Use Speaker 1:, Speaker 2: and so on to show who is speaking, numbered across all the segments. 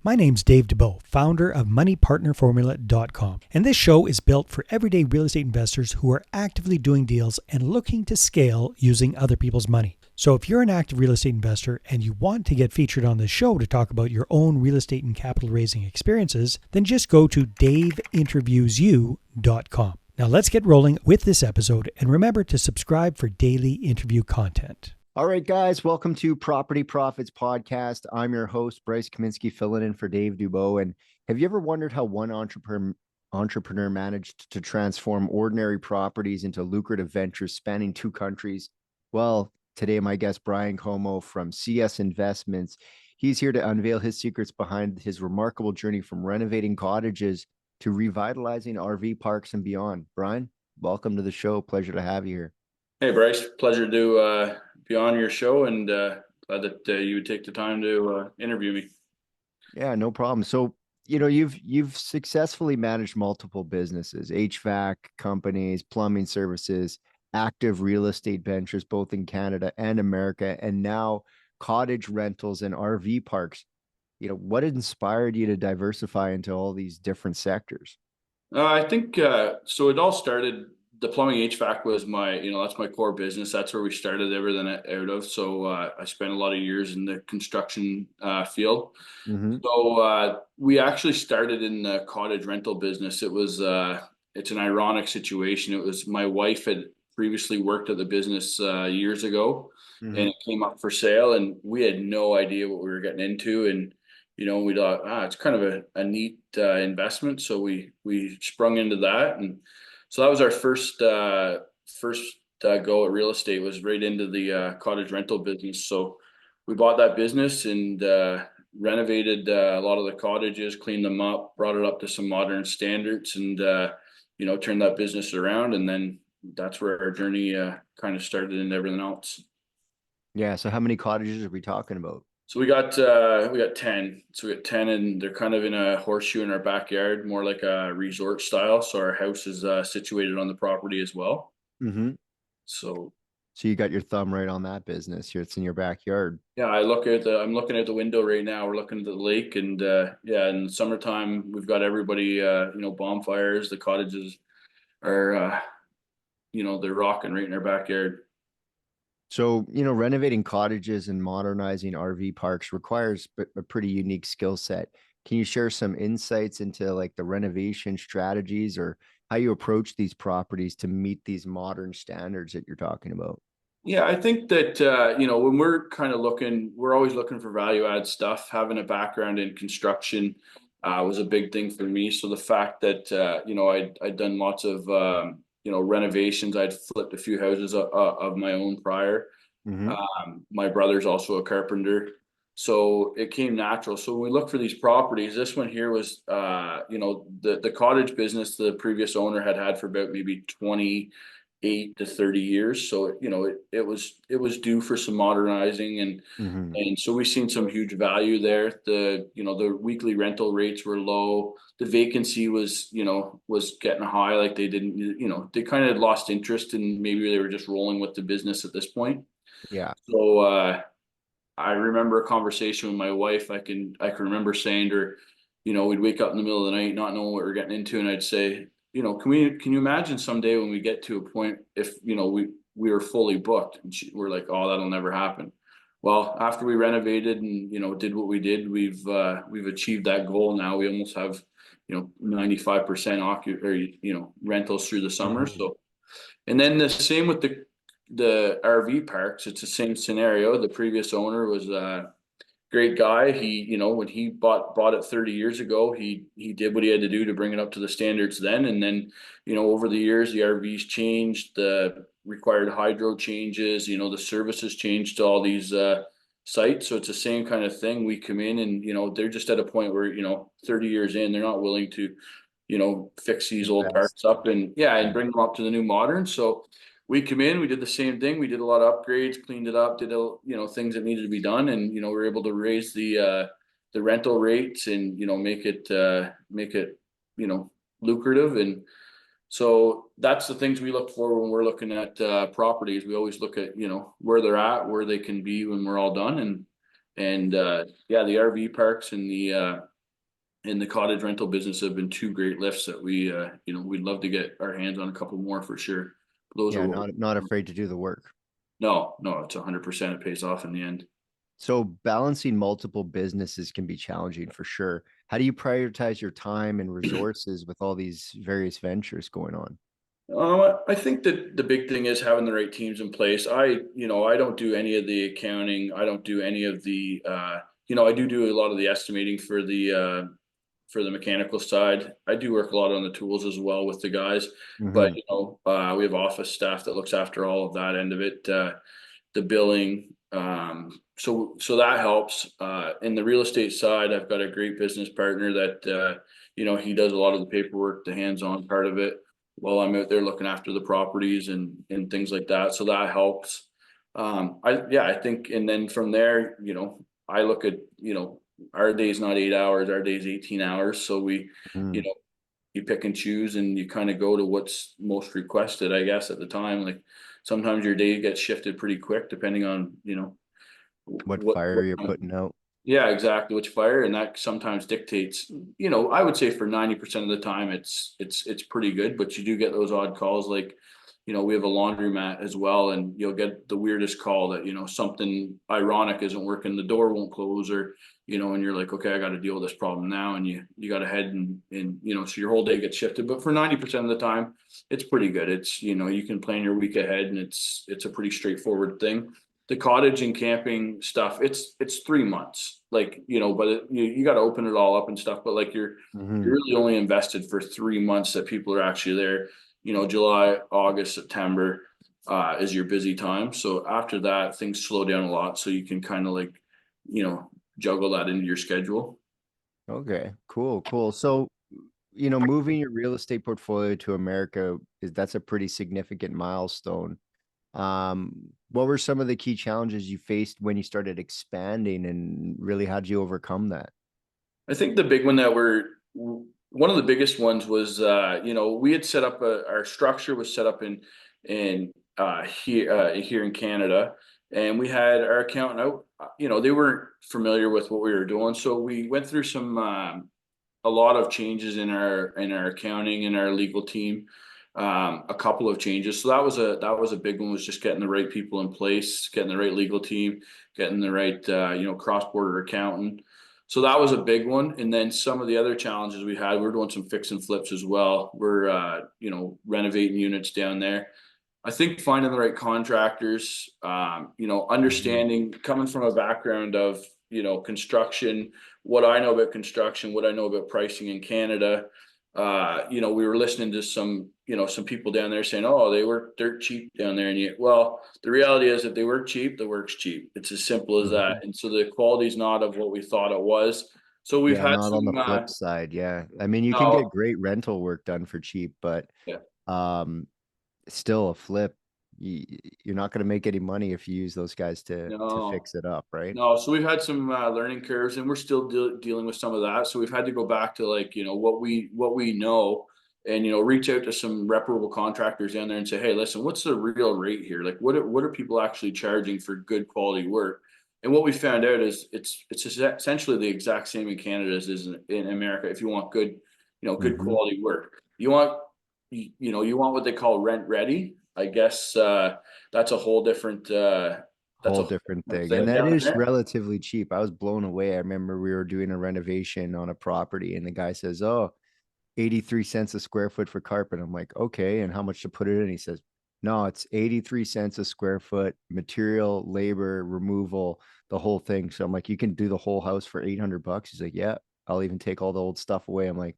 Speaker 1: My name's Dave DeBow, founder of MoneyPartnerFormula.com, and this show is built for everyday real estate investors who are actively doing deals and looking to scale using other people's money. So if you're an active real estate investor and you want to get featured on the show to talk about your own real estate and capital raising experiences, then just go to daveinterviewsyou.com. Now let's get rolling with this episode, and remember to subscribe for daily interview content.
Speaker 2: All right, guys, welcome to Property Profits Podcast. I'm your host, Bryce Kaminski, filling in for Dave DeBow. And have you ever wondered how one entrepreneur managed to transform ordinary properties into lucrative ventures spanning two countries? Well, today my guest, Brian Comeau from CS Investments, he's here to unveil his secrets behind his remarkable journey from renovating cottages to revitalizing RV parks and beyond. Brian, welcome to the show. Pleasure to have you here.
Speaker 3: Hey, Bryce, pleasure to be on your show, and glad that you would take the time to interview me.
Speaker 2: Yeah, no problem. So, you've successfully managed multiple businesses, HVAC companies, plumbing services, active real estate ventures, both in Canada and America, and now cottage rentals and RV parks. What inspired you to diversify into all these different sectors?
Speaker 3: I think so. It all started. The plumbing HVAC was that's my core business. That's where we started everything out of. So I spent a lot of years in the construction field.
Speaker 2: Mm-hmm.
Speaker 3: So we actually started in the cottage rental business. It's an ironic situation. It was my wife had previously worked at the business years ago,
Speaker 2: Mm-hmm.
Speaker 3: and it came up for sale, and we had no idea what we were getting into. And we thought, it's kind of a neat investment. So we sprung into that, and so that was our first go at real estate, was right into the cottage rental business. So we bought that business and renovated a lot of the cottages, cleaned them up, brought it up to some modern standards, and turned that business around. And then that's where our journey kind of started and everything else.
Speaker 2: Yeah. So how many cottages are we talking about?
Speaker 3: So we got 10. So we got 10, and they're kind of in a horseshoe in our backyard, more like a resort style. So our house is situated on the property as well.
Speaker 2: Mm-hmm.
Speaker 3: So
Speaker 2: you got your thumb right on that business here. It's in your backyard.
Speaker 3: Yeah, I'm looking at the window right now. We're looking at the lake, and in the summertime we've got everybody, bonfires. The cottages are, they're rocking right in our backyard.
Speaker 2: So, renovating cottages and modernizing RV parks requires a pretty unique skill set. Can you share some insights into like the renovation strategies or how you approach these properties to meet these modern standards that you're talking about?
Speaker 3: Yeah, I think that, when we're kind of we're always looking for value add stuff. Having a background in construction was a big thing for me. So the fact that, I'd done lots of, renovations. I'd flipped a few houses of my own prior.
Speaker 2: Mm-hmm.
Speaker 3: My brother's also a carpenter, so it came natural. So when we look for these properties, this one here was, the cottage business the previous owner had for about maybe 28 to 30 years. So it was due for some modernizing, and
Speaker 2: Mm-hmm.
Speaker 3: and so we've seen some huge value there. The weekly rental rates were low. The vacancy was getting high. Like they didn't, they kind of lost interest, and maybe they were just rolling with the business at this point.
Speaker 2: Yeah.
Speaker 3: So I remember a conversation with my wife. I can remember saying to her, we'd wake up in the middle of the night not knowing what we're getting into, and I'd say, can you imagine someday when we get to a point if we were fully booked? And we're like, oh, that'll never happen. Well, after we renovated and did what we did, we've achieved that goal. Now we almost have 95% rentals through the summer.
Speaker 2: Mm-hmm.
Speaker 3: So, and then the same with the RV parks. It's the same scenario. The previous owner was a great guy. He when he bought it 30 years ago, he did what he had to do to bring it up to the standards then. And then over the years the RVs changed, the required hydro changes, the services changed to all these sites. So it's the same kind of thing. We come in and they're just at a point where 30 years in, they're not willing to fix these old parks up and bring them up to the new modern. So we come in, we did the same thing. We did a lot of upgrades, cleaned it up, did things that needed to be done, and we were able to raise the rental rates and make it lucrative. And so that's the things we look for when we're looking at properties. We always look at where they're at, where they can be when we're all done, and the RV parks and the and the cottage rental business have been two great lifts that we, we'd love to get our hands on a couple more for sure. Those
Speaker 2: Yeah,
Speaker 3: are what
Speaker 2: not afraid to do the work.
Speaker 3: no, it's 100%. It pays off in the end.
Speaker 2: So balancing multiple businesses can be challenging for sure. How do you prioritize your time and resources with all these various ventures going on?
Speaker 3: I think that the big thing is having the right teams in place. I don't do any of the accounting. I don't do any of the, I do a lot of the estimating for the mechanical side. I do work a lot on the tools as well with the guys, but
Speaker 2: Mhm.
Speaker 3: we have office staff that looks after all of that end of it, the billing. So that helps. In the real estate side, I've got a great business partner that, he does a lot of the paperwork, the hands-on part of it while I'm out there looking after the properties and things like that. So that helps. I think, and then from there, I look at, our day's not 8 hours, our day's 18 hours. So you
Speaker 2: Mhm.
Speaker 3: know, you pick and choose and you kind of go to what's most requested, I guess, at the time. Like sometimes your day gets shifted pretty quick depending on,
Speaker 2: What
Speaker 3: what
Speaker 2: fire you're putting out.
Speaker 3: yeah, exactly, which fire, and that sometimes dictates, I would say for 90% of the time it's pretty good, but you do get those odd calls like, we have a laundromat as well, and you'll get the weirdest call that, something ironic isn't working, the door won't close, or, and you're like, okay, I got to deal with this problem now, and you got to head and so your whole day gets shifted. But for 90% of the time, it's pretty good. It's, you can plan your week ahead, and it's a pretty straightforward thing. The cottage and camping stuff, it's 3 months, like, but you got to open it all up and stuff, but like you're
Speaker 2: Mhm.
Speaker 3: really only invested for 3 months that people are actually there. July, August, September is your busy time. So after that, things slow down a lot, so you can kind of like, you know juggle that into your schedule.
Speaker 2: Okay, cool. So, moving your real estate portfolio to America that's a pretty significant milestone. What were some of the key challenges you faced when you started expanding, and really how did you overcome that?
Speaker 3: I think the big one that one of the biggest ones was, we had set up our structure was set up here in Canada, and we had our accountant out. They weren't familiar with what we were doing, so we went through a lot of changes in our accounting and our legal team. A couple of changes, so that was a big one, was just getting the right people in place, getting the right legal team, getting the right cross border accountant. So that was a big one. And then some of the other challenges we had, we're doing some fix and flips as well. We're renovating units down there. I think finding the right contractors,
Speaker 2: Mhm.
Speaker 3: understanding, coming from a background of, construction, what I know about construction, what I know about pricing in Canada. We were listening to some people down there saying, oh, they work dirt cheap down there. And well, the reality is that they work cheap, the work's cheap. It's as simple as that.
Speaker 2: Mhm.
Speaker 3: And so the quality's not of what we thought it was. So we've
Speaker 2: Yeah,
Speaker 3: had
Speaker 2: not on the
Speaker 3: some,
Speaker 2: flip side. Yeah. I mean, you can
Speaker 3: no,
Speaker 2: get great rental work done for cheap, but
Speaker 3: yeah.
Speaker 2: um still a flip. You're not going to make any money if you use those guys to
Speaker 3: No,
Speaker 2: fix it up, right?
Speaker 3: No, so we've had some learning curves, and we're still dealing with some of that. So we've had to go back to, like, what we know, and reach out to some reputable contractors down there and say, hey, listen, what's the real rate here? Like, what are people actually charging for good quality work? And what we found out is it's essentially the exact same in Canada as is in America. If you want good
Speaker 2: Mhm.
Speaker 3: quality work, you want what they call rent ready. I guess that's a whole different. That's
Speaker 2: Whole
Speaker 3: a whole
Speaker 2: different
Speaker 3: different
Speaker 2: thing. And
Speaker 3: thing
Speaker 2: that
Speaker 3: down
Speaker 2: is
Speaker 3: there.
Speaker 2: relatively cheap. I was blown away. I remember we were doing a renovation on a property and the guy says, "Oh, 83 cents a square foot for carpet." I'm like, "Okay, and how much to put it in?" He says, "No, it's 83 cents a square foot, material, labor, removal, the whole thing." So I'm like, "You can do the whole house for 800 bucks." He's like, "Yeah, I'll even take all the old stuff away." I'm like,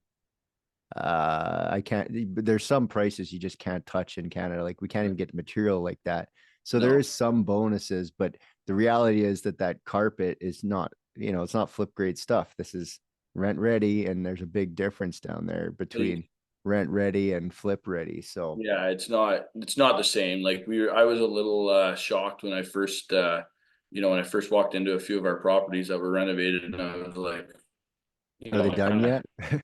Speaker 2: I can't, but there's some prices you just can't touch in Canada. Like we can't even get the material like that. So there
Speaker 3: No,
Speaker 2: is some bonuses, but the reality is that that carpet is not, it's not flip grade stuff. This is rent ready, and there's a big difference down there between
Speaker 3: like,
Speaker 2: rent ready and flip ready. So
Speaker 3: yeah, it's not the same. Like I was a little shocked when I first walked into a few of our properties that were renovated, and I was like,
Speaker 2: are they done
Speaker 3: kind of,
Speaker 2: yet?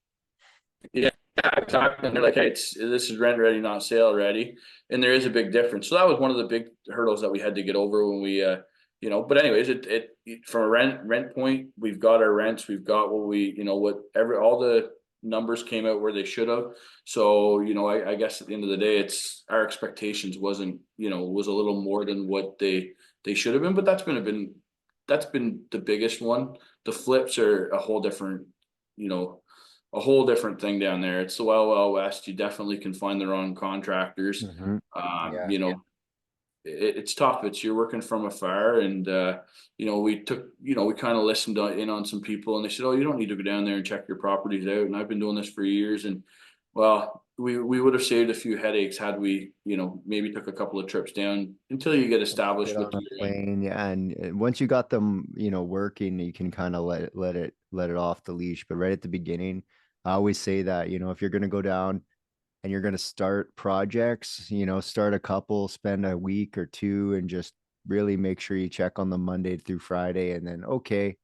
Speaker 3: yeah, exactly. And they're like, hey, this is rent ready, not sale ready, and there is a big difference. So that was one of the big hurdles that we had to get over when we but anyways, from a rent point, we've got our rents, we've got what all the numbers came out where they should have. So, I guess at the end of the day, it's our expectations wasn't, was a little more than what they should have been, but that's been the biggest one. The flips are a whole different thing down there. It's the Wild West. You definitely can find the wrong contractors.
Speaker 2: Yeah.
Speaker 3: It's tough. You're working from afar, and we kind of listened in on some people, and they said, "Oh, you don't need to go down there and check your properties out." And I've been doing this for years, and well, we would have saved a few headaches had we, maybe took a couple of trips down until you get established
Speaker 2: Get
Speaker 3: with
Speaker 2: on a
Speaker 3: your.
Speaker 2: plane, yeah, and once you got them, working, you can kind of let it off the leash. But right at the beginning, I always say that, if you're gonna go down and you're gonna start projects, start a couple, spend a week or two, and just really make sure you check on them Monday through Friday, and then okay,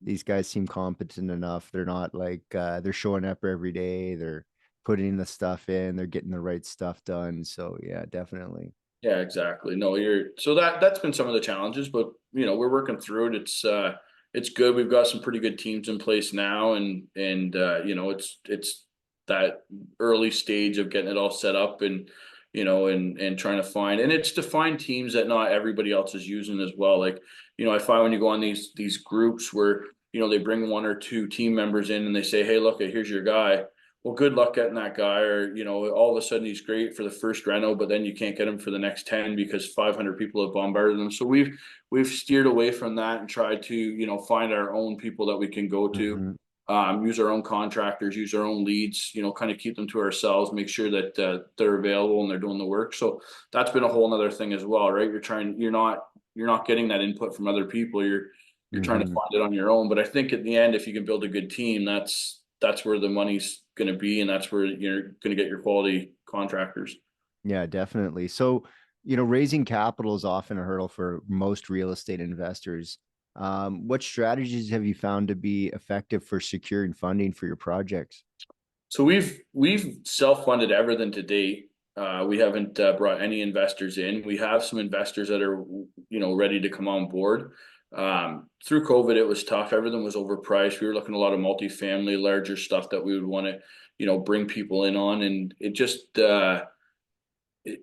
Speaker 2: these guys seem competent enough. They're not like they're showing up every day. They're putting the stuff in. They're getting the right stuff done. So yeah, definitely.
Speaker 3: Yeah, exactly. No, so that's been some of the challenges, but we're working through it. It's good. We've got some pretty good teams in place now, and it's that early stage of getting it all set up, and and trying to find, and it's to find teams that not everybody else is using as well. Like, I find when you go on these groups where they bring one or two team members in and they say, "Hey, look, here's your guy." Well, good luck getting that guy, or all of a sudden he's great for the first reno, but then you can't get him for the next 10 because 500 people have bombarded them. So we've steered away from that and tried to find our own people that we can go to,
Speaker 2: Mhm.
Speaker 3: use our own contractors, use our own leads, kind of keep them to ourselves, make sure that they're available and they're doing the work. So that's been a whole nother thing as well, right? You're not getting that input from other people. You're trying to
Speaker 2: Mhm.
Speaker 3: find it on your own. But I think at the end, if you can build a good team, that's where the money's going to be, and that's where you're going to get your quality contractors.
Speaker 2: Yeah, definitely. So, raising capital is often a hurdle for most real estate investors. What strategies have you found to be effective for securing funding for your projects?
Speaker 3: So we've self-funded everything to date. We haven't brought any investors in. We have some investors that are ready to come on board. Through COVID, it was tough. Everything was overpriced. We were looking at a lot of multifamily, larger stuff that we would want to bring people in on, and it just it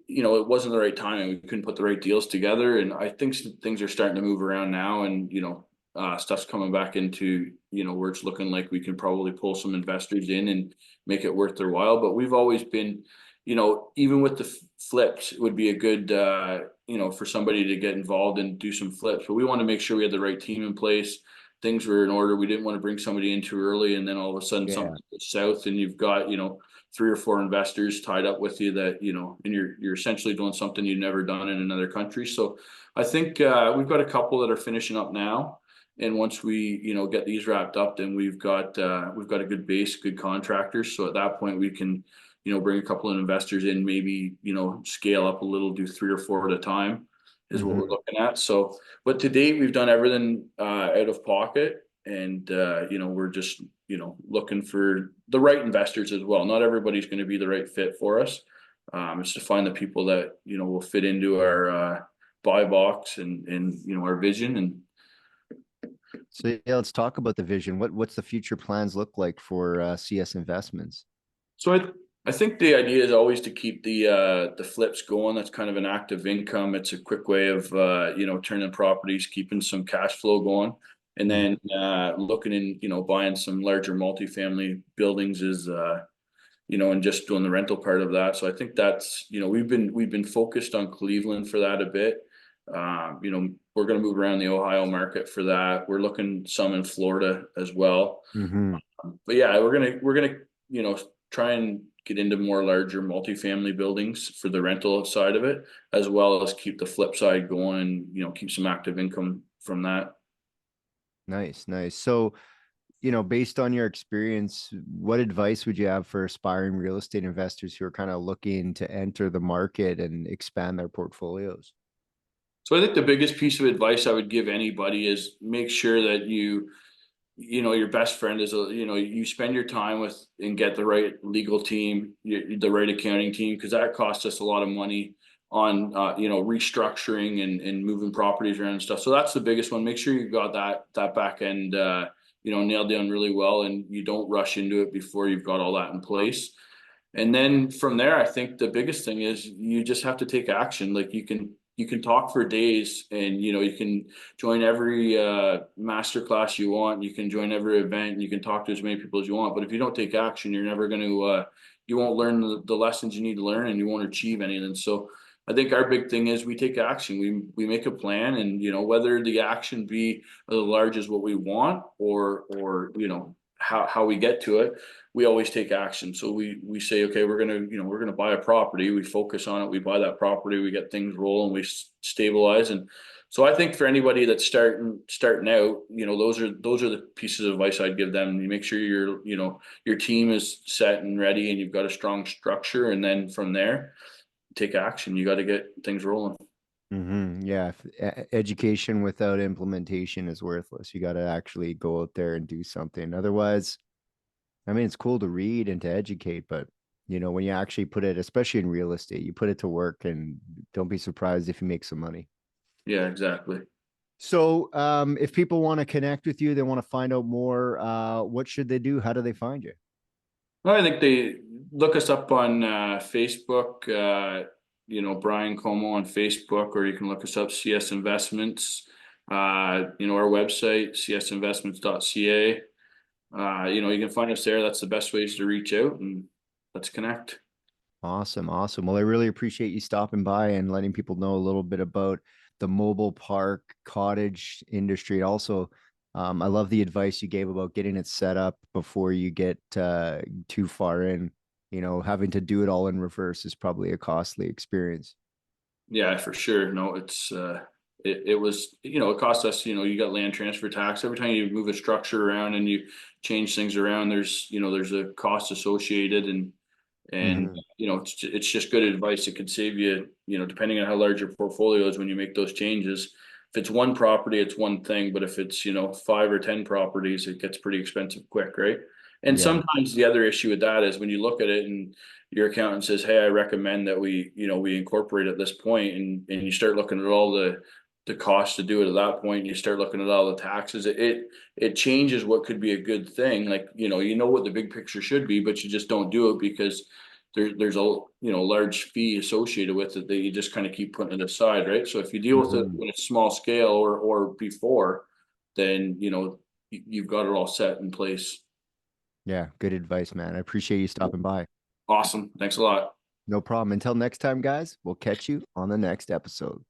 Speaker 3: wasn't the right time, and we couldn't put the right deals together. And I think some things are starting to move around now, and stuff's coming back into where it's looking like we can probably pull some investors in and make it worth their while. But we've always been, even with the flips, it would be a good for somebody to get involved and do some flips. But we want to make sure we had the right team in place. Things were in order. We didn't want to bring somebody in too early, and then all of a sudden
Speaker 2: Yeah.
Speaker 3: something goes south, and you've got three or four investors tied up with you that and you're essentially doing something you've never done in another country. So I think we've got a couple that are finishing up now, and once we get these wrapped up, then we've got a good base, good contractors. So at that point we can bring a couple of investors in, maybe scale up a little, do three or four at a time is what we're
Speaker 2: Mhm.
Speaker 3: looking at. So, but to date we've done everything out of pocket, and we're just looking for the right investors as well. Not everybody's going to be the right fit for us. It's to find the people that will fit into our buy box and our vision. And
Speaker 2: So yeah, let's talk about the vision. What's the future plans look like for CS Investments?
Speaker 3: so I think the idea is always to keep the flips going. That's kind of an active income. It's a quick way of turning properties, keeping some cash flow going, and then
Speaker 2: Mhm.
Speaker 3: looking in buying some larger multifamily buildings is and just doing the rental part of that. So I think that's we've been focused on Cleveland for that a bit. We're going to move around the Ohio market for that. We're looking some in Florida as well.
Speaker 2: Mhm.
Speaker 3: But yeah, we're gonna try and get into more larger multifamily buildings for the rental side of it, as well as keep the flip side going, and keep some active income from that.
Speaker 2: Nice, nice. So, based on your experience, what advice would you have for aspiring real estate investors who are kind of looking to enter the market and expand their portfolios?
Speaker 3: So I think the biggest piece of advice I would give anybody is make sure that your best friend is you spend your time with and get the right legal team, the right accounting team, because that costs us a lot of money restructuring and moving properties around and stuff. So that's the biggest one. Make sure you got that back end, nailed down really well, and you don't rush into it before you've got all that in place. And then from there, I think the biggest thing is you just have to take action. Like you can talk for days, and you can join every masterclass you want. You can join every event, and you can talk to as many people as you want. But if you don't take action, you're never going to. You won't learn the lessons you need to learn, and you won't achieve anything. So I think our big thing is we take action. We make a plan, and whether the action be as large as what we want, or how we get to it, we always take action. So we say, okay, we're gonna buy a property. We focus on it. We buy that property. We get things rolling. We stabilize. And so I think for anybody that's starting out, those are the pieces of advice I'd give them. You make sure your team is set and ready, and you've got a strong structure, and then from there, take action. You got to get things rolling.
Speaker 2: Yeah. Education without implementation is worthless. You got to actually go out there and do something. Otherwise, I mean, it's cool to read and to educate, but when you actually put it, especially in real estate, you put it to work, and don't be surprised if you make some money.
Speaker 3: Yeah, exactly.
Speaker 2: So if people want to connect with you, they want to find out more, what should they do? How do they find you?
Speaker 3: Well, I think they look us up on Facebook, Brian Comeau on Facebook, or you can look us up, CS Investments, our website, csinvestments.ca. You can find us there. That's the best ways to reach out, and let's connect.
Speaker 2: Awesome. Well, I really appreciate you stopping by and letting people know a little bit about the mobile park cottage industry. Also, I love the advice you gave about getting it set up before you get too far in. Having to do it all in reverse is probably a costly experience.
Speaker 3: Yeah, for sure. No, it's it was, it cost us, you got land transfer tax. Every time you move a structure around and you change things around, there's a cost associated, and it's just good advice. It could save you, depending on how large your portfolio is when you make those changes. If it's one property, it's one thing, but if it's 5 or 10 properties, it gets pretty expensive quick, right? And sometimes the other issue with that is when you look at it and your accountant says, hey, I recommend that we incorporate at this point, and you start looking at all the cost to do it at that point, and you start looking at all the taxes, it changes what could be a good thing. Like, what the big picture should be, but you just don't do it because there's a large fee associated with it that you just kind of keep putting it aside, right? So if you deal with it when it's small scale or before, then you've got it all set in place.
Speaker 2: Yeah, good advice, man. I appreciate you stopping by.
Speaker 3: Awesome. Thanks a lot.
Speaker 2: No problem. Until next time, guys, we'll catch you on the next episode.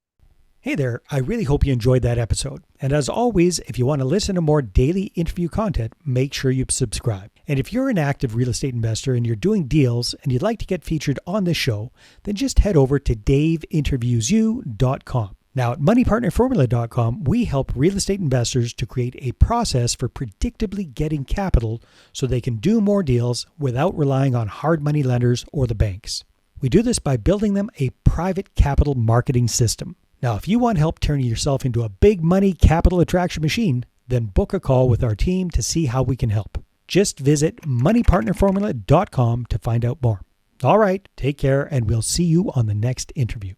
Speaker 1: Hey there, I really hope you enjoyed that episode. And as always, if you want to listen to more daily interview content, make sure you subscribe. And if you're an active real estate investor and you're doing deals and you'd like to get featured on this show, then just head over to daveinterviewyou.com. Now at moneypartnerformula.com, we help real estate investors to create a process for predictably getting capital so they can do more deals without relying on hard money lenders or the banks. We do this by building them a private capital marketing system. Now, if you want help turning yourself into a big money capital attraction machine, then book a call with our team to see how we can help. Just visit moneypartnerformula.com to find out more. All right, take care, and we'll see you on the next interview.